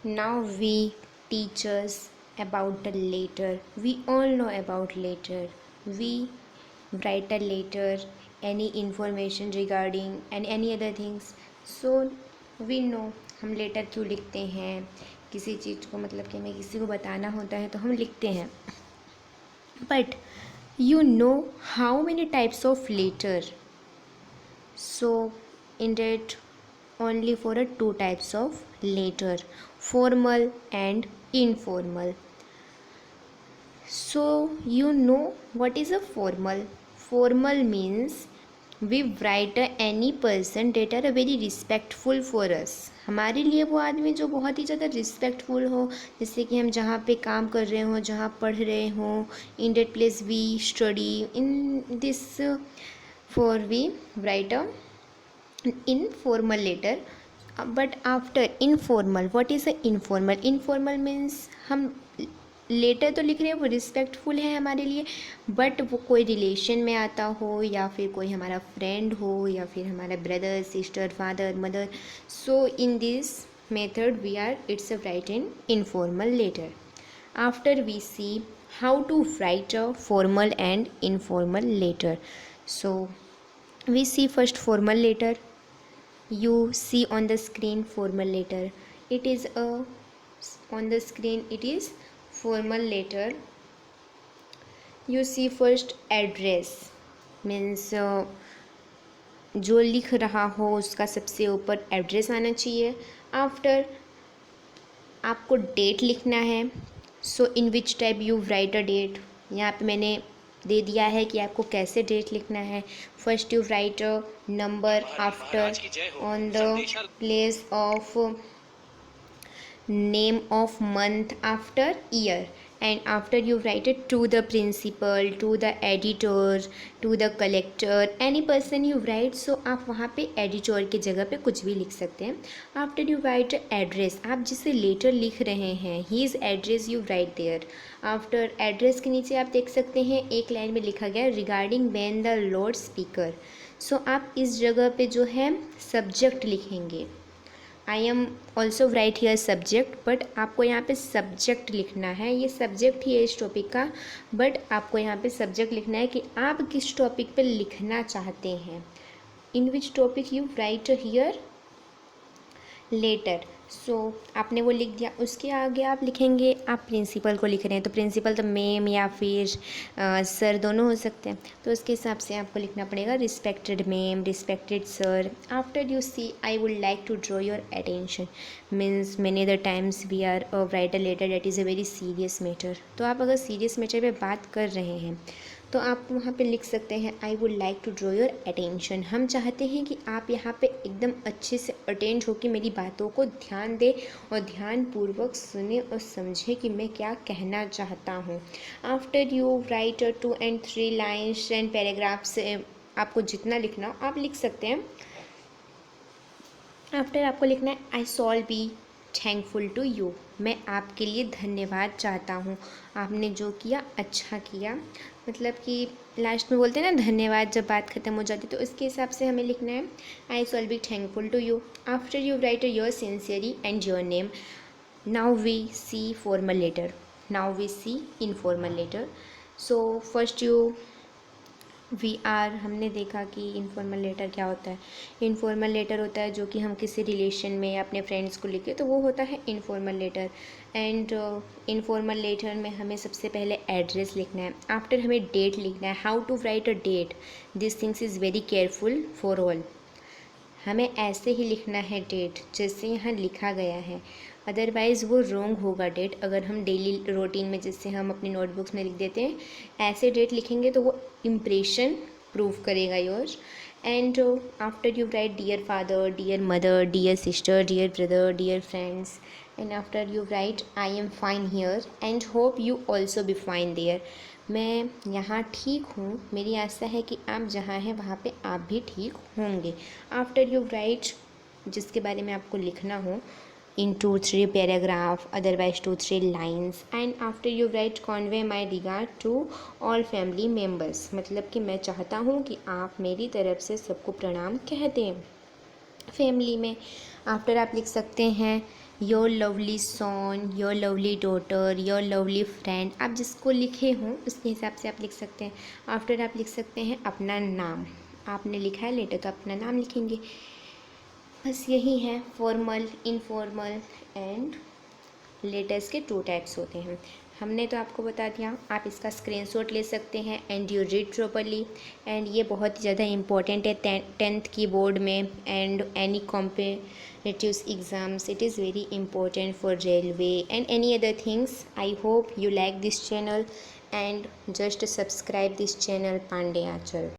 Now we teachers about the letter. We all know about letter. We write a letter, any information regarding and any other things. So we know हम letter क्यों लिखते हैं, किसी चीज़ को मतलब कि हमें किसी को बताना होता है तो हम लिखते हैं. But you know how many types of letter? So in that only for a two types of letter, formal and informal. So you know what is a formal? Formal means we write any person that are very respectful for us. हमारे लिए वो आदमी जो बहुत ही ज़्यादा respectful हो, जैसे कि हम जहाँ पे काम कर रहे हों, जहाँ पढ़ रहे हों, in that place we study in this for we write a informal letter. But after informal, what is a informal? Informal means हम लेटर तो लिख रहे हैं, वो रिस्पेक्टफुल है हमारे लिए, बट वो कोई रिलेशन में आता हो या फिर कोई हमारा फ्रेंड हो या फिर हमारा brother sister father mother. So in this method we are it's a write in informal letter. After we see how to write a formal and informal letter. So we see first formal letter. You see on the screen formal letter. It is a on the screen it is formal letter. You see first address means जो लिख रहा हो उसका सबसे ऊपर address आना चाहिए. After आपको डेट लिखना है. So in which type you write a date. यहाँ पे मैंने दे दिया है कि आपको कैसे डेट लिखना है. First you write a number after on the place of name of month after year, and after you write it to the principal, to the editor, to the collector, any person you write. So आप वहाँ पे editor की जगह पे कुछ भी लिख सकते हैं. आफ्टर यू राइट एड्रेस, आप जिसे लेटर लिख रहे हैं his address you write there. After address के नीचे आप देख सकते हैं एक लाइन में लिखा गया regarding when the lord speaker. So आप इस जगह पे जो है सब्जेक्ट लिखेंगे. I am also write here subject, but आपको यहाँ पे सब्जेक्ट लिखना है. ये सब्जेक्ट ही है इस टॉपिक का, बट आपको यहाँ पे सब्जेक्ट लिखना है कि आप किस टॉपिक पे लिखना चाहते हैं. In which topic you write here letter. So आपने वो लिख दिया. उसके आगे आप लिखेंगे, आप प्रिंसिपल को लिख रहे हैं तो प्रिंसिपल तो मैम या फिर सर दोनों हो सकते हैं. तो उसके हिसाब से आपको लिखना पड़ेगा respected ma'am, respected sir. After you see I would like to draw your attention means many the times we are write a letter date is a very serious matter. तो आप अगर सीरियस मैटर पे बात कर रहे हैं तो आप वहाँ पे लिख सकते हैं I would like to draw your attention. हम चाहते हैं कि आप यहाँ पे एकदम अच्छे से अटेंड हो कि मेरी बातों को ध्यान दें और ध्यानपूर्वक सुने और समझे कि मैं क्या कहना चाहता हूँ. After you right 2 and 3 lines and paragraphs, आपको जितना लिखना हो आप लिख सकते हैं. आफ्टर आपको लिखना है I shall be thankful to you. मैं आपके लिए धन्यवाद चाहता हूँ, आपने जो किया अच्छा किया. मतलब कि लास्ट में बोलते हैं ना धन्यवाद जब बात ख़त्म हो जाती, तो इसके हिसाब से हमें लिखना है I shall be thankful to you. After you write your sincerely and your name. Now we see formal letter, now we see informal letter. So first you हमने देखा कि इनफॉर्मल लेटर क्या होता है. इनफॉर्मल लेटर होता है जो कि हम किसी रिलेशन में या अपने फ्रेंड्स को लिखे तो वो होता है informal letter. And informal letter में हमें सबसे पहले एड्रेस लिखना है. आफ्टर हमें डेट लिखना है. How to write a date, this things is very careful for all. हमें ऐसे ही लिखना है डेट जैसे यहाँ लिखा गया है, अदरवाइज़ वो रॉन्ग होगा डेट. अगर हम डेली रूटीन में जैसे हम अपनी नोटबुक्स में लिख देते हैं ऐसे डेट लिखेंगे तो वो इम्प्रेशन प्रूव करेगा your. And after you write dear father, dear mother, dear sister, dear brother, dear friends. And after you write I am fine here and hope you also be fine there. मैं यहाँ ठीक हूँ, मेरी आशा है कि आप जहाँ हैं वहाँ पे आप भी ठीक होंगे. आफ्टर यू राइट जिसके बारे में आपको लिखना हो in 2-3 paragraph, otherwise 2-3 lines. And after you write convey my regard to all family members, मतलब कि मैं चाहता हूँ कि आप मेरी तरफ से सबको प्रणाम कह दें. फैमिली में। आफ्टर आप लिख सकते हैं your lovely son, your lovely daughter, your lovely friend. आप जिसको लिखे हों उसके हिसाब से आप लिख सकते हैं। आफ्टर आप लिख सकते हैं अपना नाम। आपने लिखा है लेटर तो अपना नाम लिखेंगे। बस यही है, फॉर्मल, इनफॉर्मल एंड लेटर्स के 2 टाइप्स होते हैं। हमने तो आपको बता दिया, आप इसका स्क्रीनशॉट ले सकते हैं and you read properly. And ये बहुत ही ज़्यादा इम्पॉर्टेंट है 10th की बोर्ड में and any competitive exams. It is very important for railway and any other things. I hope you like this channel and just subscribe this channel Pandey Aanchal.